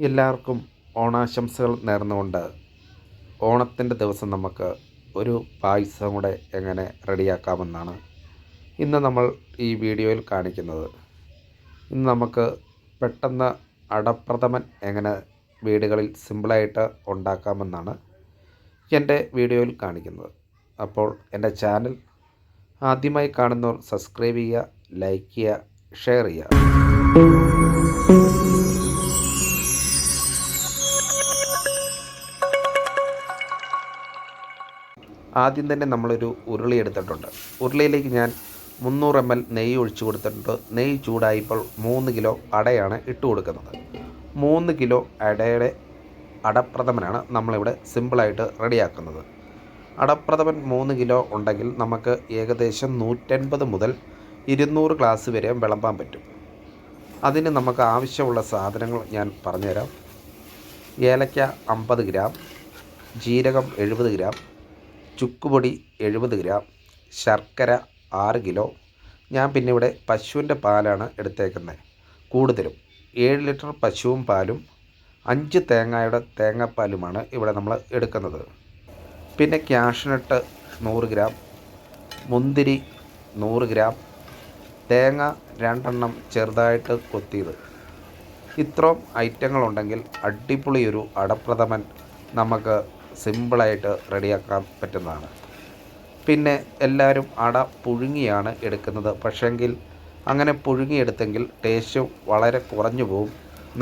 എല്ലാവർക്കും ഓണാശംസകൾ നേർന്നുകൊണ്ട് ഓണത്തിൻ്റെ ദിവസം നമുക്ക് ഒരു പായസം കൂടെ എങ്ങനെ റെഡിയാക്കാമെന്നാണ് ഇന്ന് നമ്മൾ ഈ വീഡിയോയിൽ കാണിക്കുന്നത്. ഇന്ന് നമുക്ക് പെട്ടെന്ന് അടപ്രഥമൻ എങ്ങനെ വീടുകളിൽ സിമ്പിളായിട്ട് ഉണ്ടാക്കാമെന്നാണ് എൻ്റെ വീഡിയോയിൽ കാണിക്കുന്നത്. അപ്പോൾ എൻ്റെ ചാനൽ ആദ്യമായി കാണുന്നവർ സബ്സ്ക്രൈബ് ചെയ്യുക, ലൈക്ക് ചെയ്യുക, ഷെയർ ചെയ്യുക. ആദ്യം തന്നെ നമ്മളൊരു ഉരുളി എടുത്തിട്ടുണ്ട്. ഉരുളിയിലേക്ക് ഞാൻ 300 ml നെയ്യ് ഒഴിച്ചു കൊടുത്തിട്ടുണ്ട്. നെയ്യ് ചൂടായപ്പോൾ 3 കിലോ അടയാണ് ഇട്ട് കൊടുക്കുന്നത്. 3 കിലോ അടയുടെ അടപ്രഥമനാണ് നമ്മളിവിടെ സിമ്പിളായിട്ട് റെഡിയാക്കുന്നത്. അടപ്രഥമൻ 3 കിലോ ഉണ്ടെങ്കിൽ നമുക്ക് ഏകദേശം 150 മുതൽ 200 ഗ്ലാസ് വരെ വിളമ്പാൻ പറ്റും. അതിന് നമുക്ക് ആവശ്യമുള്ള സാധനങ്ങൾ ഞാൻ പറഞ്ഞുതരാം. ഏലക്ക 50 ഗ്രാം, ജീരകം 70 ഗ്രാം, ചുക്കുപൊടി 70 ഗ്രാം, ശർക്കര 6 കിലോ. ഞാൻ പിന്നെ ഇവിടെ പശുവിൻ്റെ പാലാണ് എടുത്തേക്കുന്നത് കൂടുതലും. 7 ലിറ്റർ പശുവും പാലും 5 തേങ്ങയുടെ തേങ്ങാപ്പാലുമാണ് ഇവിടെ നമ്മൾ എടുക്കുന്നത്. പിന്നെ ക്യാഷ്നട്ട് 100 ഗ്രാം, മുന്തിരി 100 ഗ്രാം, തേങ്ങ 2 എണ്ണം ചെറുതായിട്ട് കൊത്തിയത്. ഇത്രയും ഐറ്റങ്ങളുണ്ടെങ്കിൽ അടിപൊളി ഒരു അടപ്രഥമൻ നമുക്ക് സിമ്പിളായിട്ട് റെഡിയാക്കാൻ പറ്റുന്നതാണ്. പിന്നെ എല്ലാവരും അട പുഴുങ്ങിയാണ് എടുക്കുന്നത്. പക്ഷെങ്കിൽ അങ്ങനെ പുഴുങ്ങിയെടുത്തെങ്കിൽ ടേസ്റ്റ് വളരെ കുറഞ്ഞു പോകും.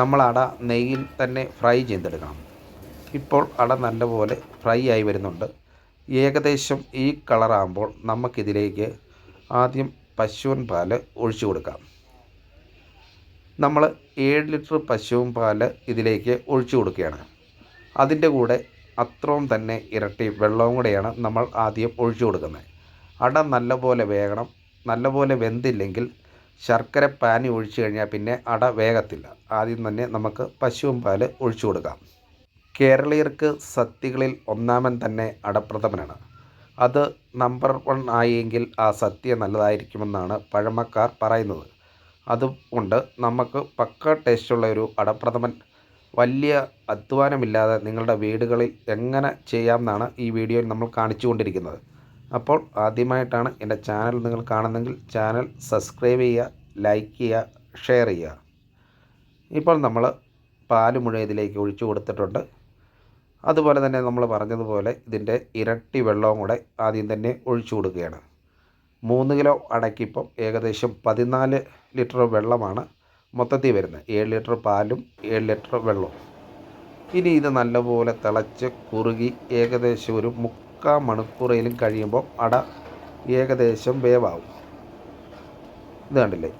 നമ്മൾ അട നെയ്യിൽ തന്നെ ഫ്രൈ ചെയ്തെടുക്കണം. ഇപ്പോൾ അട നല്ലപോലെ ഫ്രൈ ആയി വരുന്നുണ്ട്. ഏകദേശം ഈ കളറാകുമ്പോൾ നമുക്കിതിലേക്ക് ആദ്യം പശുവിൻ പാല് ഒഴിച്ചു കൊടുക്കാം. നമ്മൾ 7 ലിറ്റർ പശുവിൻ പാല് ഇതിലേക്ക് ഒഴിച്ചു കൊടുക്കുകയാണ്. അതിൻ്റെ കൂടെ അത്രയും തന്നെ ഇരട്ടി വെള്ളവും കൂടെയാണ് നമ്മൾ ആദ്യം ഒഴിച്ചു കൊടുക്കുന്നത്. അട നല്ലപോലെ വേകണം. നല്ലപോലെ വെന്തില്ലെങ്കിൽ ശർക്കര പാനി ഒഴിച്ചു കഴിഞ്ഞാൽ പിന്നെ അട വേഗത്തില്ല. ആദ്യം തന്നെ നമുക്ക് പശുവും പാല് ഒഴിച്ചു കൊടുക്കാം. കേരളീയർക്ക് സദ്യകളിൽ ഒന്നാമൻ തന്നെ അടപ്രഥമനാണ്. അത് നമ്പർ 1 ആയെങ്കിൽ ആ സദ്യ നല്ലതായിരിക്കുമെന്നാണ് പഴമക്കാർ പറയുന്നത്. അതുകൊണ്ട് നമുക്ക് പക്ക ടേസ്റ്റുള്ള ഒരു അടപ്രഥമൻ വലിയ അധ്വാനമില്ലാതെ നിങ്ങളുടെ വീടുകളിൽ എങ്ങനെ ചെയ്യാമെന്നാണ് ഈ വീഡിയോയിൽ നമ്മൾ കാണിച്ചു കൊണ്ടിരിക്കുന്നത്. അപ്പോൾ ആദ്യമായിട്ടാണ് എൻ്റെ ചാനൽ നിങ്ങൾ കാണുന്നതെങ്കിൽ ചാനൽ സബ്സ്ക്രൈബ് ചെയ്യുക, ലൈക്ക് ചെയ്യുക, ഷെയർ ചെയ്യുക. ഇപ്പോൾ നമ്മൾ പാല് മുഴുവൻ ഇതിലേക്ക് ഒഴിച്ചു കൊടുത്തിട്ടുണ്ട്. അതുപോലെ തന്നെ നമ്മൾ പറഞ്ഞതുപോലെ ഇതിൻ്റെ ഇരട്ടി വെള്ളവും കൂടെ ആദ്യം തന്നെ ഒഴിച്ചു കൊടുക്കുകയാണ്. 3 കിലോ അടയ്ക്കിപ്പം ഏകദേശം 14 ലിറ്റർ വെള്ളമാണ് മൊത്തത്തിൽ വരുന്നത്. 7 ലിറ്റർ പാലും 7 ലിറ്റർ വെള്ളവും. ഇനി ഇത് നല്ലപോലെ തിളച്ച് കുറുകി ഏകദേശം ഒരു 3/4 മണിക്കൂറിലും കഴിയുമ്പോൾ അട ഏകദേശം വേവാകും. ഇത് കണ്ടില്ലേ,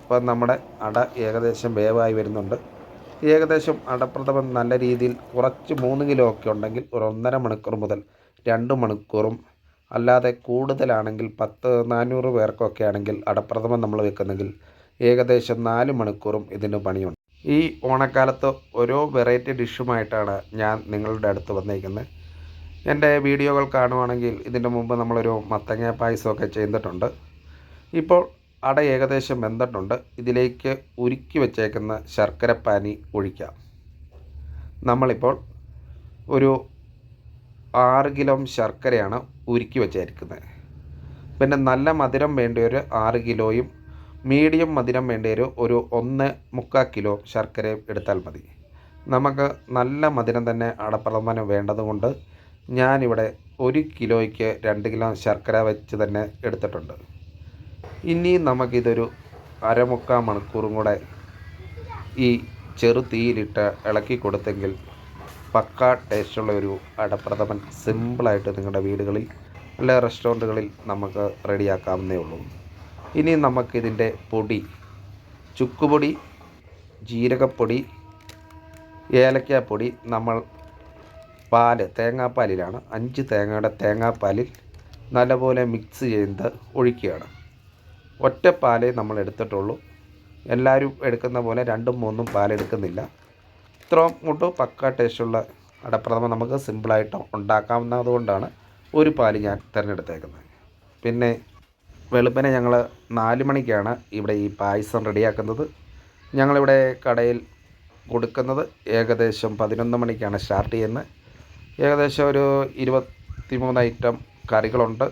ഇപ്പം നമ്മുടെ അട ഏകദേശം വേവായി വരുന്നുണ്ട്. ഏകദേശം അടപ്രഥമൻ നല്ല രീതിയിൽ കുറച്ച് 3 കിലോ ഒക്കെ ഉണ്ടെങ്കിൽ ഒരു 1.5 മണിക്കൂർ മുതൽ 2 മണിക്കൂറും, അല്ലാതെ കൂടുതലാണെങ്കിൽ 400 പേർക്കൊക്കെ ആണെങ്കിൽ അടപ്രഥമൻ നമ്മൾ വെക്കുന്നെങ്കിൽ ഏകദേശം 4 മണിക്കൂറും ഇതിന് പണിയുണ്ട്. ഈ ഓണക്കാലത്ത് ഓരോ വെറൈറ്റി ഡിഷുമായിട്ടാണ് ഞാൻ നിങ്ങളുടെ അടുത്ത് വന്നിരിക്കുന്നത്. എൻ്റെ വീഡിയോകൾ കാണുവാണെങ്കിൽ ഇതിൻ്റെ മുമ്പ് നമ്മളൊരു മത്തങ്ങ പായസമൊക്കെ ചെയ്തിട്ടുണ്ട്. ഇപ്പോൾ അട ഏകദേശം വെന്തിട്ടുണ്ട്. ഇതിലേക്ക് ഉരുക്കി വെച്ചേക്കുന്ന ശർക്കരപ്പാനി ഒഴിക്കാം. നമ്മളിപ്പോൾ ഒരു 6 കിലോ ശർക്കരയാണ് ഉരുക്കി വെച്ചിരിക്കുന്നത്. പിന്നെ നല്ല മധുരം വേണ്ടിയൊരു 6 കിലോയും മീഡിയം മധുരം വേണ്ടിയൊരു 1.25 കിലോ ശർക്കരയും എടുത്താൽ മതി. നമുക്ക് നല്ല മധുരം തന്നെ അടപ്രഥമന് വേണ്ടതുകൊണ്ട് ഞാനിവിടെ 1 കിലോയ്ക്ക് 2 കിലോ ശർക്കര വെച്ച് തന്നെ എടുത്തിട്ടുണ്ട്. ഇനി നമുക്കിതൊരു 1/4 മണിക്കൂറും കൂടെ ഈ ചെറു തീയിലിട്ട് ഇളക്കി കൊടുത്തെങ്കിൽ പക്ക ടേസ്റ്റുള്ള ഒരു അടപ്രഥമൻ സിമ്പിളായിട്ട് നിങ്ങളുടെ വീടുകളിൽ അല്ല റെസ്റ്റോറൻറ്റുകളിൽ നമുക്ക് റെഡിയാക്കാവുന്നേ ഉള്ളൂ. ഇനി നമുക്കിതിൻ്റെ പൊടി, ചുക്കുപൊടി, ജീരകപ്പൊടി, ഏലക്കാപ്പൊടി നമ്മൾ തേങ്ങാപ്പാലിലാണ് 5 തേങ്ങയുടെ തേങ്ങാപ്പാലിൽ നല്ലപോലെ മിക്സ് ചെയ്ത് ഒഴിക്കുകയാണ്. ഒറ്റ പാലേ നമ്മൾ എടുത്തിട്ടുള്ളൂ. എല്ലാവരും എടുക്കുന്ന പോലെ 2ഉം 3ഉം പാലെടുക്കുന്നില്ല. ഇത്രയും കൊണ്ട് പക്ക ടേസ്റ്റുള്ള അടപ്രഥമൻ നമുക്ക് സിമ്പിളായിട്ട് ഉണ്ടാക്കാവുന്നതുകൊണ്ടാണ് ഒരു പാല് ഞാൻ തിരഞ്ഞെടുത്തേക്കുന്നത്. പിന്നെ വെളുപ്പിനെ ഞങ്ങൾ 4 മണിക്കാണ് ഇവിടെ ഈ പായസം റെഡിയാക്കുന്നത്. ഞങ്ങളിവിടെ കടയിൽ കൊടുക്കുന്നത് ഏകദേശം 11 മണിക്കാണ് സ്റ്റാർട്ട് ചെയ്യുന്നത്. ഏകദേശം ഒരു 23 ഐറ്റം കറികളുണ്ട്.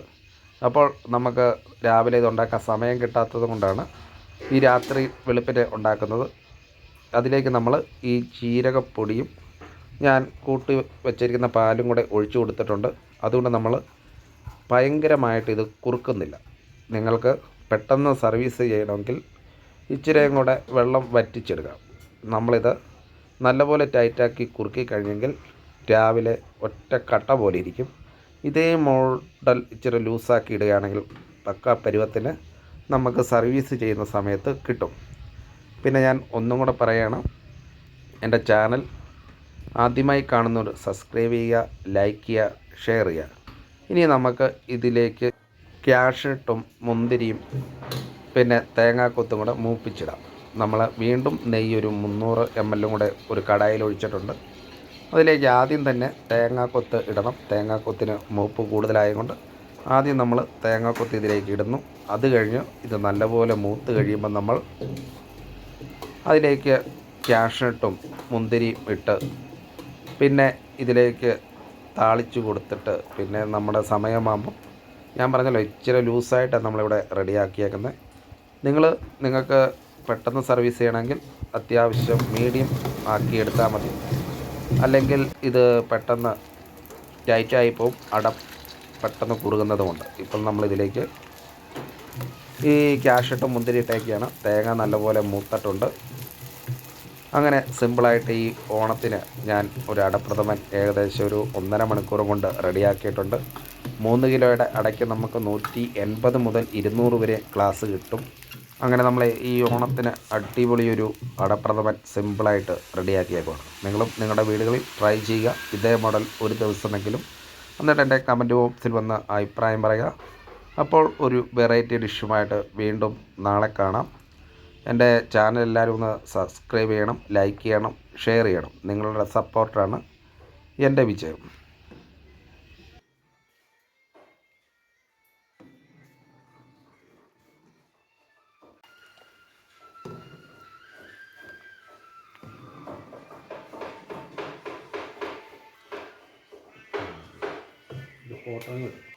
അപ്പോൾ നമുക്ക് രാവിലെ ഇതുണ്ടാക്കാൻ സമയം കിട്ടാത്തത് കൊണ്ടാണ് ഈ രാത്രി വെളുപ്പിന് ഉണ്ടാക്കുന്നത്. അതിലേക്ക് നമ്മൾ ഈ ജീരകപ്പൊടിയും ഞാൻ കൂട്ടി വച്ചിരിക്കുന്ന പാലും കൂടെ ഒഴിച്ചു കൊടുത്തിട്ടുണ്ട്. അതുകൊണ്ട് നമ്മൾ ഭയങ്കരമായിട്ട് ഇത് കുറുക്കുന്നില്ല. നിങ്ങൾക്ക് പെട്ടെന്ന് സർവീസ് ചെയ്യണമെങ്കിൽ ഇച്ചിരിയും കൂടെ വെള്ളം വറ്റിച്ചെടുക്കാം. നമ്മളിത് നല്ലപോലെ ടൈറ്റാക്കി കുറുക്കി കഴിഞ്ഞെങ്കിൽ രാവിലെ ഒറ്റ കട്ട പോലെ ഇരിക്കും. ഇതേ മോഡൽ ഇച്ചിരി ലൂസാക്കി ഇടുകയാണെങ്കിൽ പക്ക പരുവത്തിന് നമുക്ക് സർവീസ് ചെയ്യുന്ന സമയത്ത് കിട്ടും. പിന്നെ ഞാൻ ഒന്നും കൂടെ പറയുകയാണ്, എൻ്റെ ചാനൽ ആദ്യമായി കാണുന്നവർ സബ്സ്ക്രൈബ് ചെയ്യുക, ലൈക്ക് ചെയ്യുക, ഷെയർ ചെയ്യുക. ഇനി നമുക്ക് ഇതിലേക്ക് ക്യാഷ്നട്ടും മുന്തിരിയും പിന്നെ തേങ്ങാക്കൊത്തും കൂടെ മൂപ്പിച്ചിടാം. നമ്മൾ വീണ്ടും നെയ്യ് ഒരു 300 ml കൂടെ ഒരു കടായിൽ ഒഴിച്ചിട്ടുണ്ട്. അതിലേക്ക് ആദ്യം തന്നെ തേങ്ങാക്കൊത്ത് ഇടണം. തേങ്ങാക്കൊത്തിന് മൂപ്പ് കൂടുതലായതുകൊണ്ട് ആദ്യം നമ്മൾ തേങ്ങാക്കൊത്ത് ഇതിലേക്ക് ഇടുന്നു. അത് കഴിഞ്ഞ് ഇത് നല്ലപോലെ മൂത്ത് കഴിയുമ്പോൾ നമ്മൾ അതിലേക്ക് ക്യാഷ്നട്ടും മുന്തിരിയും ഇട്ട് പിന്നെ ഇതിലേക്ക് താളിച്ച് കൊടുത്തിട്ട് പിന്നെ നമ്മുടെ സമയമാകുമ്പം ഞാൻ പറഞ്ഞല്ലോ ഇച്ചിരി ലൂസായിട്ടാണ് നമ്മളിവിടെ റെഡിയാക്കിയേക്കുന്നത്. നിങ്ങൾക്ക് പെട്ടെന്ന് സർവീസ് ചെയ്യണമെങ്കിൽ അത്യാവശ്യം മീഡിയം ആക്കി എടുത്താൽ മതി. അല്ലെങ്കിൽ ഇത് പെട്ടെന്ന് ടൈറ്റായി പോവും, അട പെട്ടെന്ന് കുറുകുന്നതുകൊണ്ട്. ഇപ്പം നമ്മളിതിലേക്ക് ഈ ക്യാഷ്നട്ടും മുന്തിരി ഇട്ടേക്കാണ്. തേങ്ങ നല്ലപോലെ മൂത്തിട്ടുണ്ട്. അങ്ങനെ സിമ്പിളായിട്ട് ഈ ഓണത്തിന് ഞാൻ ഒരു അടപ്രഥമൻ ഏകദേശം ഒരു 1.5 മണിക്കൂർ കൊണ്ട് റെഡിയാക്കിയിട്ടുണ്ട്. 3 കിലോയുടെ അടയ്ക്ക് നമുക്ക് 180 മുതൽ 200 വരെ ഗ്ലാസ് കിട്ടും. അങ്ങനെ നമ്മൾ ഈ ഓണത്തിന് അടിപൊളിയൊരു അടപ്രഥമൻ സിമ്പിളായിട്ട് റെഡിയാക്കിയേക്കുവാണ്. നിങ്ങളും നിങ്ങളുടെ വീടുകളിൽ ട്രൈ ചെയ്യുക ഇതേ മോഡൽ ഒരു ദിവസമെങ്കിലും. എന്നിട്ട് എൻ്റെ കമൻറ്റ് ബോക്സിൽ വന്ന് അഭിപ്രായം പറയുക. അപ്പോൾ ഒരു വെറൈറ്റി ഡിഷുമായിട്ട് വീണ്ടും നാളെ കാണാം. എൻ്റെ ചാനൽ എല്ലാവരും ഒന്ന് സബ്സ്ക്രൈബ് ചെയ്യണം, ലൈക്ക് ചെയ്യണം, ഷെയർ ചെയ്യണം. നിങ്ങളുടെ സപ്പോർട്ടാണ് എൻ്റെ വിജയം. ഫോട്ടോ